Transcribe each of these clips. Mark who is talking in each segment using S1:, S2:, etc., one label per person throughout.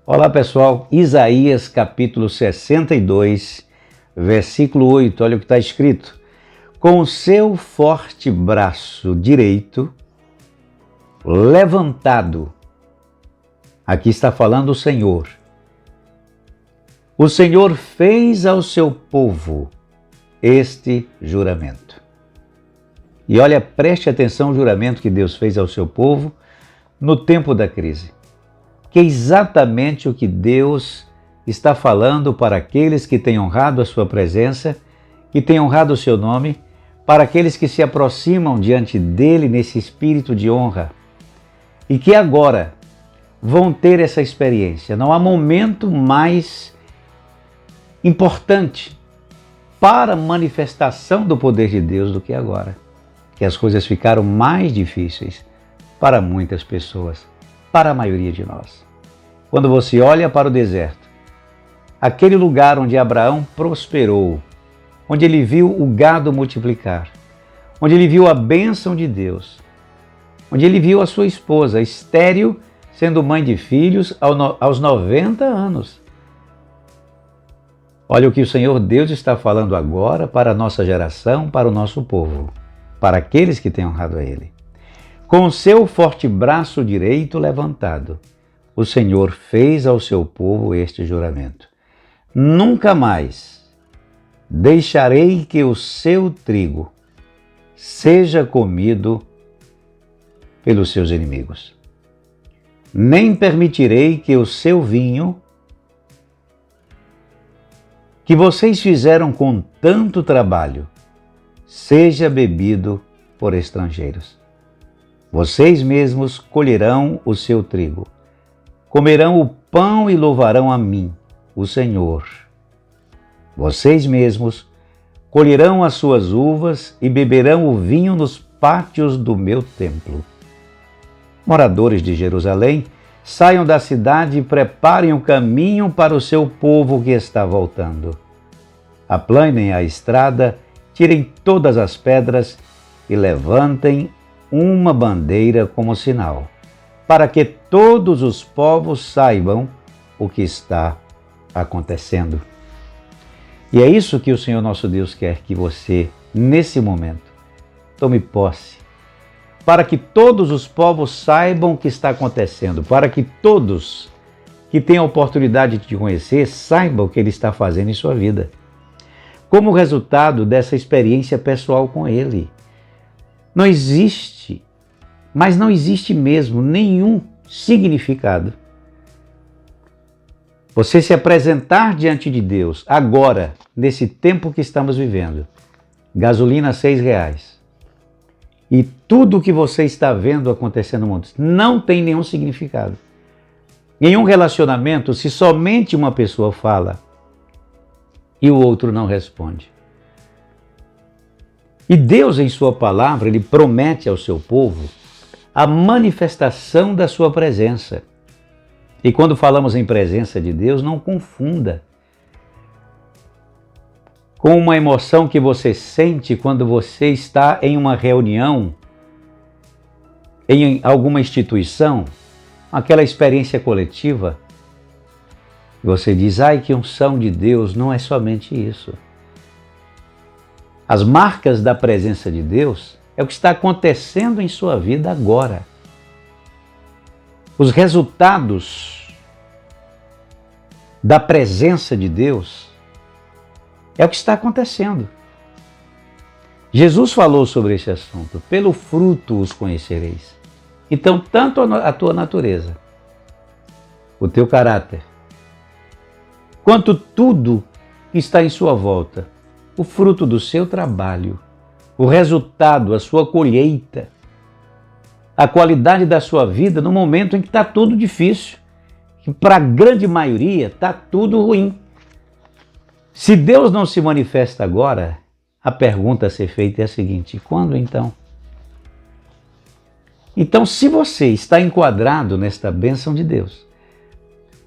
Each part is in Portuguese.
S1: Olá pessoal, Isaías capítulo 62, versículo 8, olha o que está escrito. Com o seu forte braço direito levantado, aqui está falando o Senhor fez ao seu povo este juramento. E olha, preste atenção ao juramento que Deus fez ao seu povo no tempo da crise. Que é exatamente o que Deus está falando para aqueles que têm honrado a sua presença, que têm honrado o seu nome, para aqueles que se aproximam diante dele nesse espírito de honra e que agora vão ter essa experiência. Não há momento mais importante para a manifestação do poder de Deus do que agora, que as coisas ficaram mais difíceis para muitas pessoas, para a maioria de nós. Quando você olha para o deserto, aquele lugar onde Abraão prosperou, onde ele viu o gado multiplicar, onde ele viu a bênção de Deus, onde ele viu a sua esposa estéril, sendo mãe de filhos aos 90 anos. Olha o que o Senhor Deus está falando agora para a nossa geração, para o nosso povo, para aqueles que têm honrado a Ele. Com o seu forte braço direito levantado, o Senhor fez ao seu povo este juramento. Nunca mais deixarei que o seu trigo seja comido pelos seus inimigos. Nem permitirei que o seu vinho, que vocês fizeram com tanto trabalho, seja bebido por estrangeiros. Vocês mesmos colherão o seu trigo, comerão o pão e louvarão a mim, o Senhor. Vocês mesmos colherão as suas uvas e beberão o vinho nos pátios do meu templo. Moradores de Jerusalém, saiam da cidade e preparem o caminho para o seu povo que está voltando. Aplanem a estrada, tirem todas as pedras e levantem uma bandeira como sinal, para que todos os povos saibam o que está acontecendo. E é isso que o Senhor nosso Deus quer que você, nesse momento, tome posse, para que todos os povos saibam o que está acontecendo, para que todos que têm a oportunidade de te conhecer saibam o que Ele está fazendo em sua vida, como resultado dessa experiência pessoal com Ele. Não existe, mas não existe mesmo nenhum significado você se apresentar diante de Deus agora, nesse tempo que estamos vivendo, gasolina R$6, e tudo o que você está vendo acontecendo no mundo não tem nenhum significado. Em um relacionamento, se somente uma pessoa fala e o outro não responde. E Deus, em sua palavra, Ele promete ao seu povo a manifestação da sua presença. E quando falamos em presença de Deus, não confunda com uma emoção que você sente quando você está em uma reunião, em alguma instituição, aquela experiência coletiva. Você diz, ai, que unção de Deus, não é somente isso. As marcas da presença de Deus é o que está acontecendo em sua vida agora. Os resultados da presença de Deus é o que está acontecendo. Jesus falou sobre esse assunto. Pelo fruto os conhecereis. Então, tanto a tua natureza, o teu caráter, quanto tudo que está em sua volta, o fruto do seu trabalho, o resultado, a sua colheita, a qualidade da sua vida no momento em que está tudo difícil, que para a grande maioria está tudo ruim. Se Deus não se manifesta agora, a pergunta a ser feita é a seguinte: quando então? Então, se você está enquadrado nesta bênção de Deus,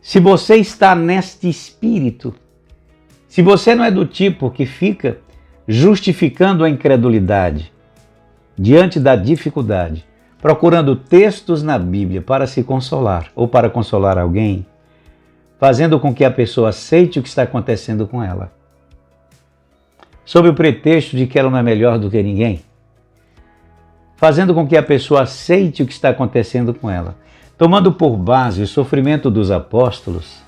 S1: se você está neste espírito, se você não é do tipo que fica justificando a incredulidade diante da dificuldade, procurando textos na Bíblia para se consolar ou para consolar alguém, fazendo com que a pessoa aceite o que está acontecendo com ela, sob o pretexto de que ela não é melhor do que ninguém, fazendo com que a pessoa aceite o que está acontecendo com ela, tomando por base o sofrimento dos apóstolos,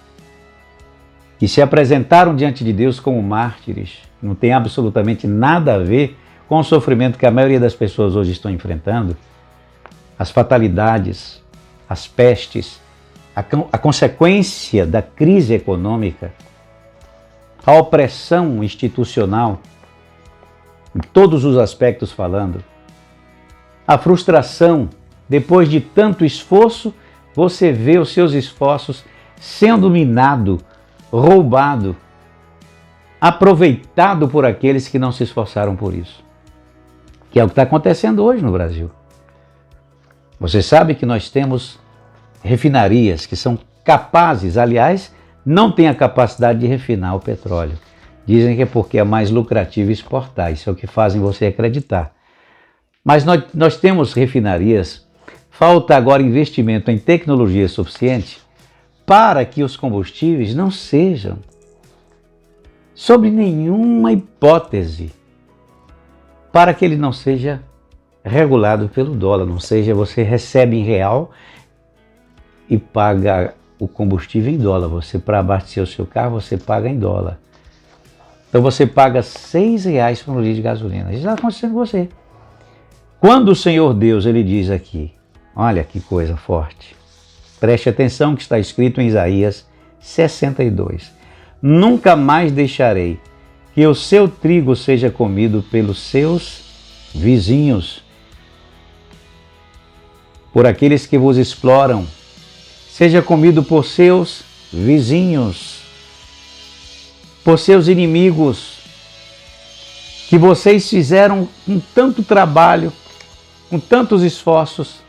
S1: que se apresentaram diante de Deus como mártires, não tem absolutamente nada a ver com o sofrimento que a maioria das pessoas hoje estão enfrentando, as fatalidades, as pestes, a consequência da crise econômica, a opressão institucional, em todos os aspectos falando, a frustração, depois de tanto esforço, você vê os seus esforços sendo minado, roubado, aproveitado por aqueles que não se esforçaram por isso. Que é o que está acontecendo hoje no Brasil. Você sabe que nós temos refinarias que são capazes, aliás, não têm a capacidade de refinar o petróleo. Dizem que é porque é mais lucrativo exportar, isso é o que fazem você acreditar. Mas nós temos refinarias, falta agora investimento em tecnologia suficiente para que os combustíveis não sejam, sob nenhuma hipótese, para que ele não seja regulado pelo dólar, não seja você recebe em real e paga o combustível em dólar. Você, para abastecer o seu carro, você paga em dólar. Então você paga R$6 por um litro de gasolina. Isso está acontecendo com você. Quando o Senhor Deus, ele diz aqui, olha que coisa forte, preste atenção que está escrito em Isaías 62. Nunca mais deixarei que o seu trigo seja comido pelos seus vizinhos, por aqueles que vos exploram, seja comido por seus vizinhos, por seus inimigos, que vocês fizeram com tanto trabalho, com tantos esforços.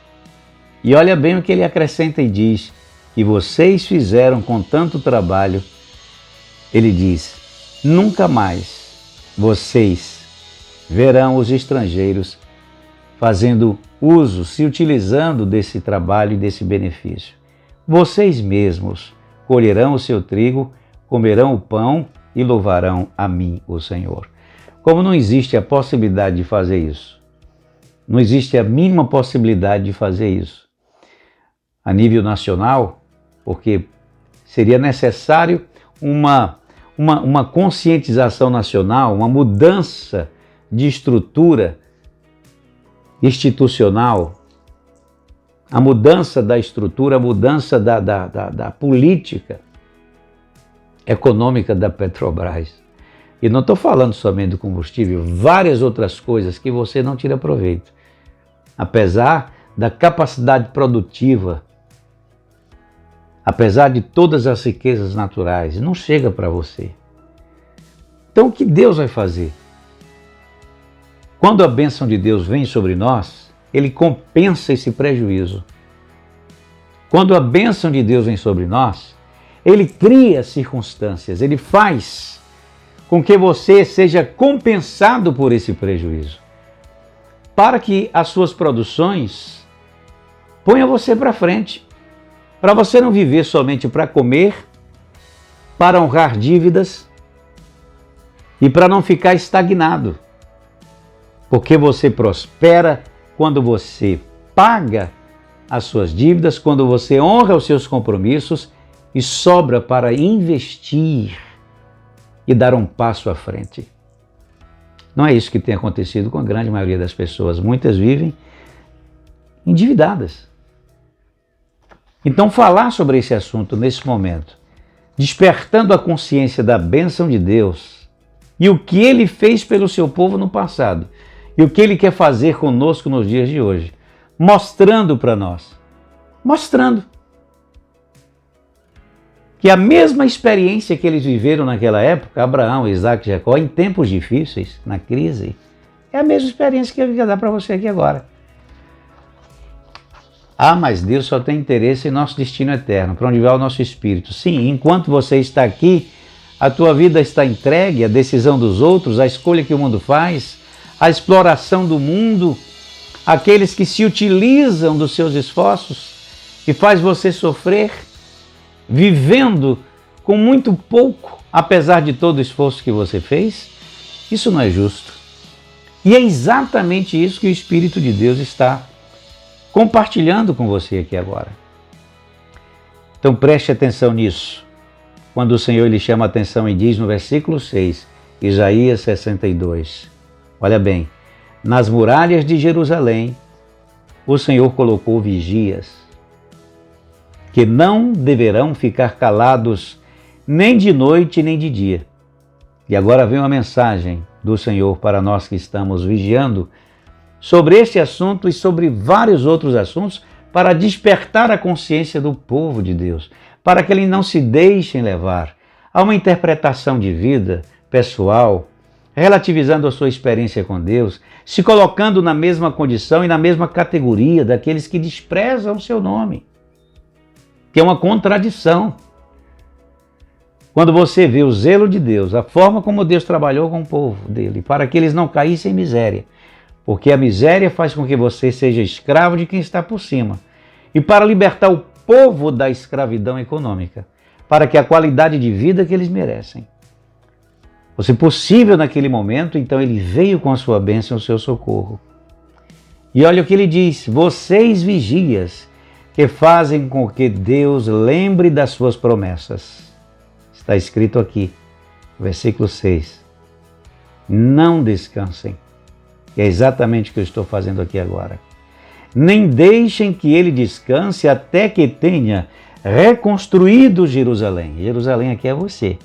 S1: E olha bem o que ele acrescenta e diz, que vocês fizeram com tanto trabalho. Ele diz, nunca mais vocês verão os estrangeiros fazendo uso, se utilizando desse trabalho e desse benefício. Vocês mesmos colherão o seu trigo, comerão o pão e louvarão a mim, o Senhor. Como não existe a possibilidade de fazer isso, não existe a mínima possibilidade de fazer isso a nível nacional, porque seria necessário uma conscientização nacional, uma mudança de estrutura institucional, a mudança da estrutura, a mudança da política econômica da Petrobras. E não estou falando somente do combustível, várias outras coisas que você não tira proveito. Apesar da capacidade produtiva, apesar de todas as riquezas naturais, não chega para você. Então o que Deus vai fazer? Quando a bênção de Deus vem sobre nós, Ele compensa esse prejuízo. Quando a bênção de Deus vem sobre nós, Ele cria circunstâncias, Ele faz com que você seja compensado por esse prejuízo, para que as suas produções ponham você para frente, para você não viver somente para comer, para honrar dívidas e para não ficar estagnado. Porque você prospera quando você paga as suas dívidas, quando você honra os seus compromissos e sobra para investir e dar um passo à frente. Não é isso que tem acontecido com a grande maioria das pessoas. Muitas vivem endividadas. Então, falar sobre esse assunto nesse momento, despertando a consciência da bênção de Deus e o que Ele fez pelo seu povo no passado e o que Ele quer fazer conosco nos dias de hoje, mostrando para nós, que a mesma experiência que eles viveram naquela época, Abraão, Isaac e Jacó, em tempos difíceis, na crise, é a mesma experiência que eu quero dar para você aqui agora. Ah, mas Deus só tem interesse em nosso destino eterno, para onde vai o nosso espírito. Sim, enquanto você está aqui, a tua vida está entregue à decisão dos outros, à escolha que o mundo faz, à exploração do mundo, aqueles que se utilizam dos seus esforços e faz você sofrer, vivendo com muito pouco, apesar de todo o esforço que você fez? Isso não é justo. E é exatamente isso que o Espírito de Deus está compartilhando com você aqui agora. Então preste atenção nisso. Quando o Senhor lhe chama a atenção e diz no versículo 6, Isaías 62, olha bem, nas muralhas de Jerusalém, o Senhor colocou vigias, que não deverão ficar calados nem de noite nem de dia. E agora vem uma mensagem do Senhor para nós que estamos vigiando sobre este assunto e sobre vários outros assuntos para despertar a consciência do povo de Deus, para que eles não se deixem levar a uma interpretação de vida pessoal, relativizando a sua experiência com Deus, se colocando na mesma condição e na mesma categoria daqueles que desprezam o seu nome, que é uma contradição. Quando você vê o zelo de Deus, a forma como Deus trabalhou com o povo dele, para que eles não caíssem em miséria, porque a miséria faz com que você seja escravo de quem está por cima, e para libertar o povo da escravidão econômica, para que a qualidade de vida que eles merecem fosse possível naquele momento, então ele veio com a sua bênção, o seu socorro. E olha o que ele diz: vocês vigias, que fazem com que Deus lembre das suas promessas. Está escrito aqui, versículo 6. Não descansem. É exatamente o que eu estou fazendo aqui agora. Nem deixem que ele descanse até que tenha reconstruído Jerusalém. Jerusalém aqui é você.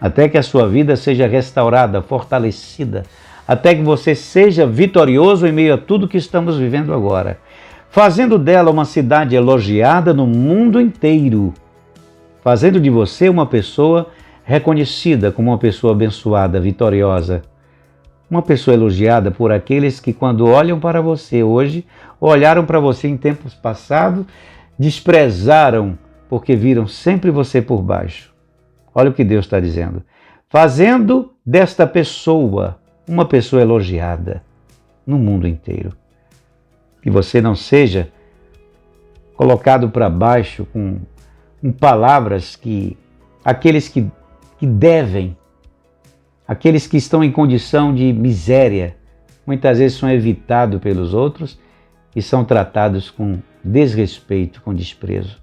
S1: Até que a sua vida seja restaurada, fortalecida. Até que você seja vitorioso em meio a tudo que estamos vivendo agora. Fazendo dela uma cidade elogiada no mundo inteiro. Fazendo de você uma pessoa reconhecida como uma pessoa abençoada, vitoriosa. Uma pessoa elogiada por aqueles que, quando olham para você hoje, olharam para você em tempos passados, desprezaram porque viram sempre você por baixo. Olha o que Deus está dizendo. Fazendo desta pessoa uma pessoa elogiada no mundo inteiro. Que você não seja colocado para baixo com palavras que aqueles que devem, aqueles que estão em condição de miséria, muitas vezes são evitados pelos outros e são tratados com desrespeito, com desprezo.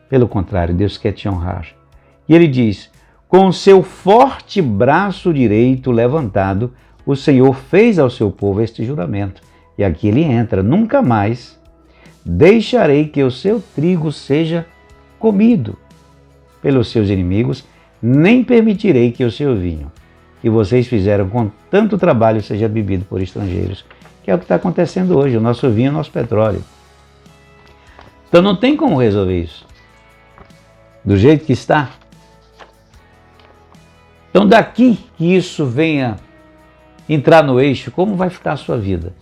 S1: Pelo contrário, Deus quer te honrar. E ele diz: com o seu forte braço direito levantado, o Senhor fez ao seu povo este juramento. E aqui ele entra: nunca mais deixarei que o seu trigo seja comido pelos seus inimigos, nem permitirei que o seu vinho, que vocês fizeram com tanto trabalho, seja bebido por estrangeiros. Que é o que está acontecendo hoje, o nosso vinho, o nosso petróleo. Então não tem como resolver isso do jeito que está. Então daqui que isso venha entrar no eixo, como vai ficar a sua vida?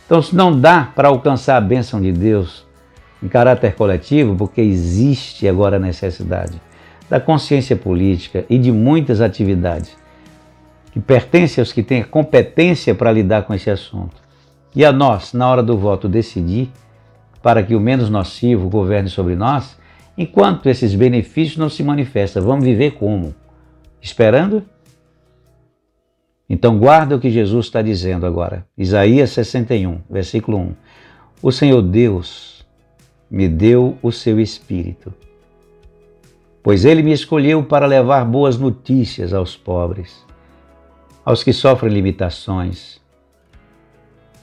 S1: Então se não dá para alcançar a bênção de Deus em caráter coletivo, porque existe agora a necessidade da consciência política e de muitas atividades que pertencem aos que têm a competência para lidar com esse assunto. E a nós, na hora do voto, decidir para que o menos nocivo governe sobre nós, enquanto esses benefícios não se manifestam. Vamos viver como? Esperando? Então guarda o que Jesus está dizendo agora. Isaías 61, versículo 1. O Senhor Deus me deu o seu Espírito, pois Ele me escolheu para levar boas notícias aos pobres, aos que sofrem limitações.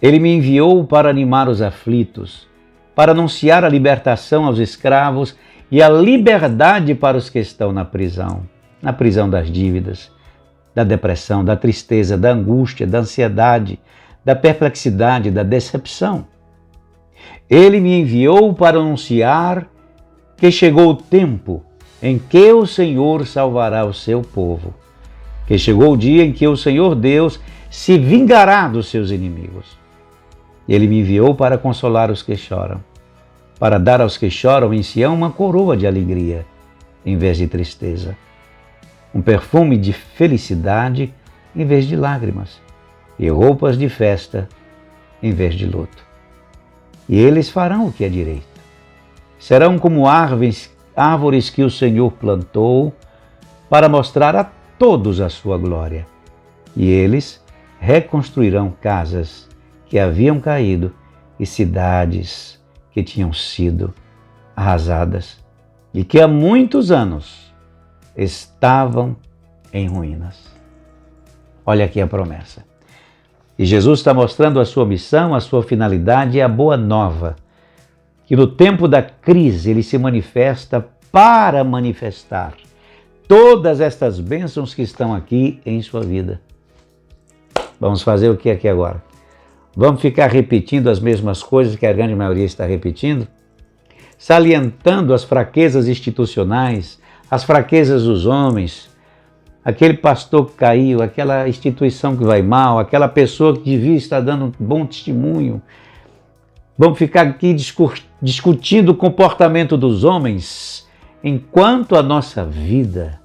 S1: Ele me enviou para animar os aflitos, para anunciar a libertação aos escravos e a liberdade para os que estão na prisão das dívidas, da depressão, da tristeza, da angústia, da ansiedade, da perplexidade, da decepção. Ele me enviou para anunciar que chegou o tempo em que o Senhor salvará o seu povo, que chegou o dia em que o Senhor Deus se vingará dos seus inimigos. Ele me enviou para consolar os que choram, para dar aos que choram em Sião uma coroa de alegria, em vez de tristeza, um perfume de felicidade em vez de lágrimas, e roupas de festa em vez de luto. E eles farão o que é direito. Serão como árvores que o Senhor plantou para mostrar a todos a sua glória. E eles reconstruirão casas que haviam caído e cidades que tinham sido arrasadas e que há muitos anos estavam em ruínas. Olha aqui a promessa. E Jesus está mostrando a sua missão, a sua finalidade e a boa nova, que no tempo da crise ele se manifesta para manifestar todas estas bênçãos que estão aqui em sua vida. Vamos fazer o que aqui agora? Vamos ficar repetindo as mesmas coisas que a grande maioria está repetindo? Salientando as fraquezas institucionais, as fraquezas dos homens, aquele pastor que caiu, aquela instituição que vai mal, aquela pessoa que devia estar dando um bom testemunho. Vamos ficar aqui discutindo o comportamento dos homens, enquanto a nossa vida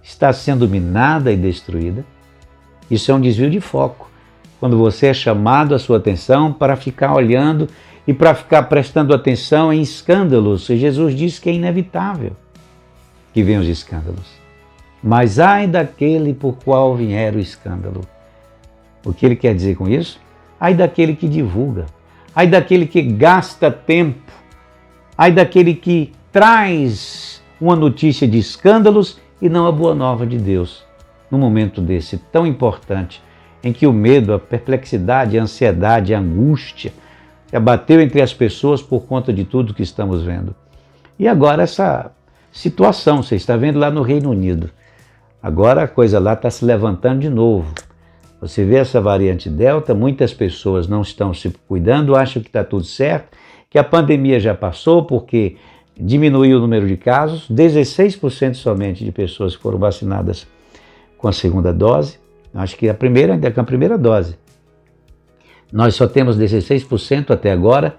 S1: está sendo minada e destruída. Isso é um desvio de foco. Quando você é chamado a sua atenção para ficar olhando e para ficar prestando atenção em escândalos. Jesus disse que é inevitável que venham os escândalos. Mas ai daquele por qual vier o escândalo. O que ele quer dizer com isso? Ai daquele que divulga. Ai daquele que gasta tempo. Ai daquele que traz uma notícia de escândalos e não a boa nova de Deus. Num momento desse tão importante, em que o medo, a perplexidade, a ansiedade, a angústia se abateu entre as pessoas por conta de tudo que estamos vendo. E agora essa situação, você está vendo lá no Reino Unido. Agora a coisa lá está se levantando de novo. Você vê essa variante Delta, muitas pessoas não estão se cuidando, acham que está tudo certo, que a pandemia já passou porque diminuiu o número de casos, 16% somente de pessoas que foram vacinadas com a segunda dose. Acho que a primeira ainda é com a primeira dose. Nós só temos 16% até agora,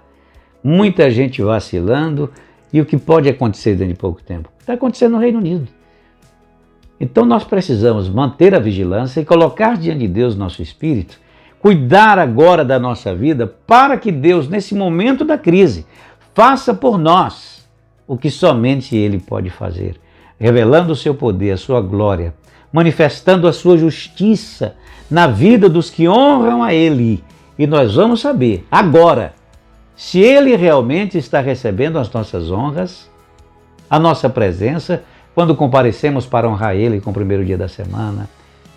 S1: muita gente vacilando, e o que pode acontecer dentro de pouco tempo? Está acontecendo no Reino Unido. Então nós precisamos manter a vigilância e colocar diante de Deus nosso espírito, cuidar agora da nossa vida para que Deus, nesse momento da crise, faça por nós o que somente Ele pode fazer, revelando o seu poder, a sua glória, manifestando a sua justiça na vida dos que honram a Ele. E nós vamos saber agora se Ele realmente está recebendo as nossas honras, a nossa presença, quando comparecemos para honrar Ele com o primeiro dia da semana.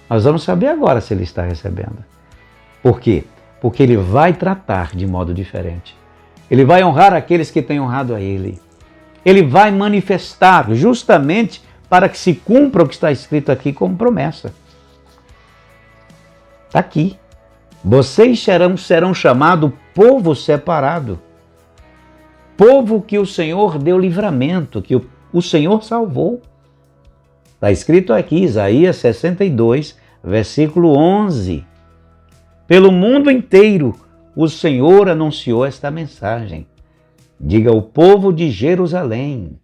S1: Nós vamos saber agora se Ele está recebendo. Por quê? Porque Ele vai tratar de modo diferente. Ele vai honrar aqueles que têm honrado a Ele. Ele vai manifestar justamente para que se cumpra o que está escrito aqui como promessa. Está aqui. Vocês serão chamados povo separado. Povo que o Senhor deu livramento, que o Senhor salvou. Está escrito aqui, Isaías 62, versículo 11. Pelo mundo inteiro o Senhor anunciou esta mensagem. Diga ao povo de Jerusalém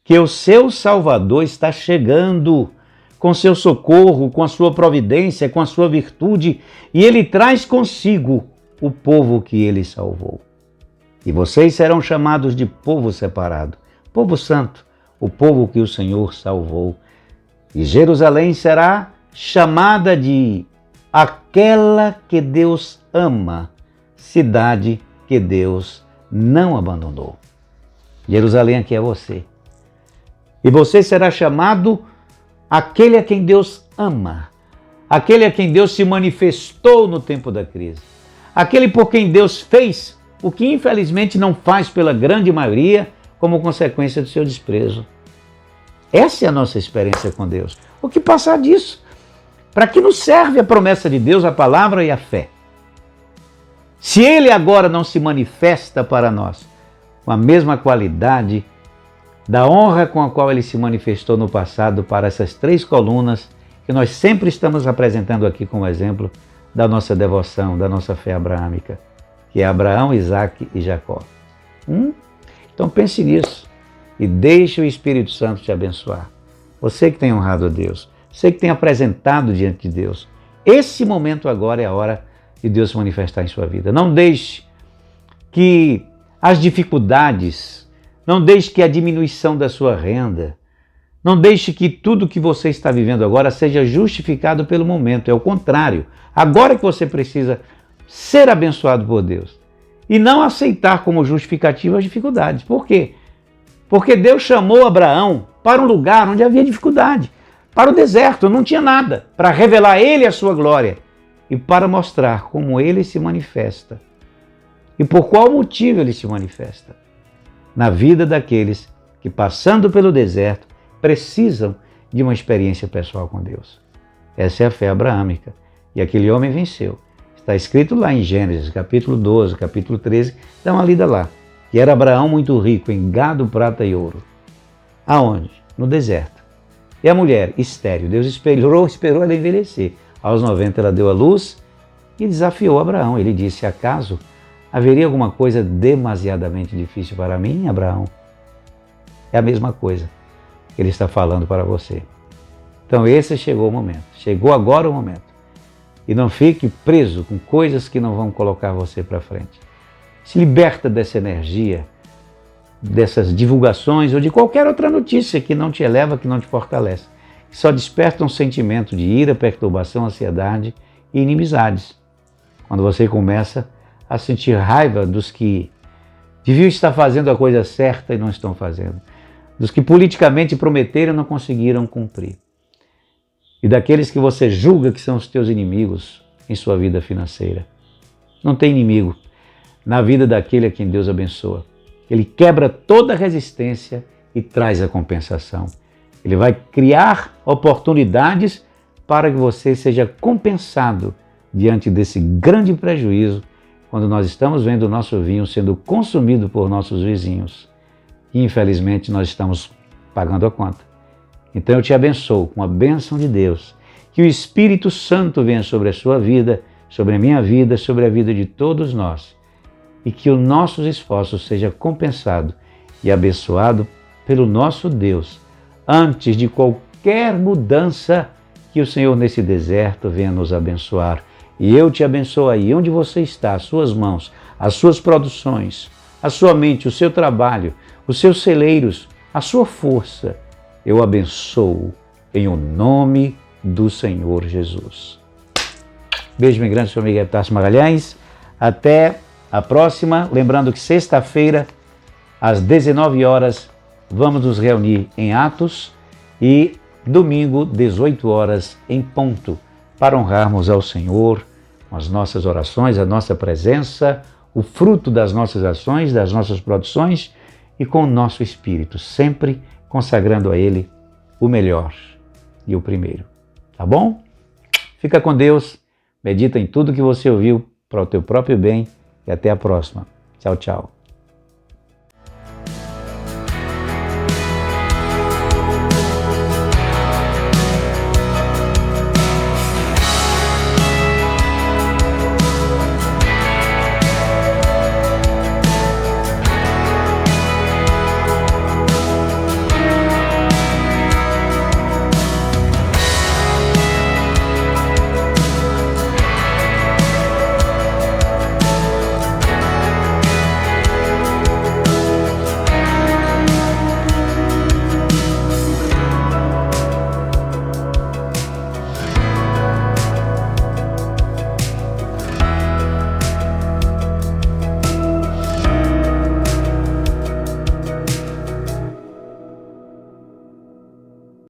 S1: que o seu Salvador está chegando com seu socorro, com a sua providência, com a sua virtude, e Ele traz consigo o povo que Ele salvou. E vocês serão chamados de povo separado, povo santo, o povo que o Senhor salvou. E Jerusalém será chamada de aquela que Deus ama, cidade que Deus não abandonou. Jerusalém aqui é você. E você será chamado aquele a quem Deus ama, aquele a quem Deus se manifestou no tempo da crise, aquele por quem Deus fez o que infelizmente não faz pela grande maioria como consequência do seu desprezo. Essa é a nossa experiência com Deus. O que passar disso? Para que nos serve a promessa de Deus, a palavra e a fé? Se Ele agora não se manifesta para nós com a mesma qualidade da honra com a qual Ele se manifestou no passado para essas três colunas que nós sempre estamos apresentando aqui como exemplo da nossa devoção, da nossa fé abraâmica, que é Abraão, Isaque e Jacó. Então pense nisso e deixe o Espírito Santo te abençoar. Você que tem honrado a Deus, você que tem apresentado diante de Deus, esse momento agora é a hora de Deus se manifestar em sua vida. Não deixe que as dificuldades Não deixe que a diminuição da sua renda, não deixe que tudo que você está vivendo agora seja justificado pelo momento. É o contrário. Agora que você precisa ser abençoado por Deus e não aceitar como justificativa as dificuldades. Por quê? Porque Deus chamou Abraão para um lugar onde havia dificuldade, para o deserto, não tinha nada, para revelar a ele a sua glória e para mostrar como ele se manifesta e por qual motivo ele se manifesta na vida daqueles que, passando pelo deserto, precisam de uma experiência pessoal com Deus. Essa é a fé abraâmica. E aquele homem venceu. Está escrito lá em Gênesis, capítulo 12, capítulo 13, dá uma lida lá. Que era Abraão muito rico em gado, prata e ouro. Aonde? No deserto. E a mulher, estéril, Deus esperou ela envelhecer. Aos 90 ela deu à luz e desafiou Abraão. Ele disse, acaso haveria alguma coisa demasiadamente difícil para mim, Abraão? É a mesma coisa que ele está falando para você. Então esse chegou o momento. Chegou agora o momento. E não fique preso com coisas que não vão colocar você para frente. Se liberta dessa energia, dessas divulgações ou de qualquer outra notícia que não te eleva, que não te fortalece. Que só desperta um sentimento de ira, perturbação, ansiedade e inimizades. Quando você começa a sentir raiva dos que deviam estar fazendo a coisa certa e não estão fazendo. Dos que politicamente prometeram e não conseguiram cumprir. E daqueles que você julga que são os teus inimigos em sua vida financeira. Não tem inimigo na vida daquele a quem Deus abençoa. Ele quebra toda resistência e traz a compensação. Ele vai criar oportunidades para que você seja compensado diante desse grande prejuízo quando nós estamos vendo o nosso vinho sendo consumido por nossos vizinhos. E infelizmente nós estamos pagando a conta. Então eu te abençoo com a bênção de Deus, que o Espírito Santo venha sobre a sua vida, sobre a minha vida, sobre a vida de todos nós, e que os nossos esforços sejam compensados e abençoados pelo nosso Deus, antes de qualquer mudança que o Senhor nesse deserto venha nos abençoar. E eu te abençoo aí, onde você está, as suas mãos, as suas produções, a sua mente, o seu trabalho, os seus celeiros, a sua força. Eu abençoo em o nome do Senhor Jesus. Beijo bem grande, seu amigo Epitácio Magalhães. Até a próxima. Lembrando que sexta-feira, às 19 horas, vamos nos reunir em Atos e domingo, 18 horas, em ponto, para honrarmos ao Senhor com as nossas orações, a nossa presença, o fruto das nossas ações, das nossas produções e com o nosso espírito, sempre consagrando a Ele o melhor e o primeiro. Tá bom? Fica com Deus, medita em tudo que você ouviu para o teu próprio bem e até a próxima. Tchau, tchau.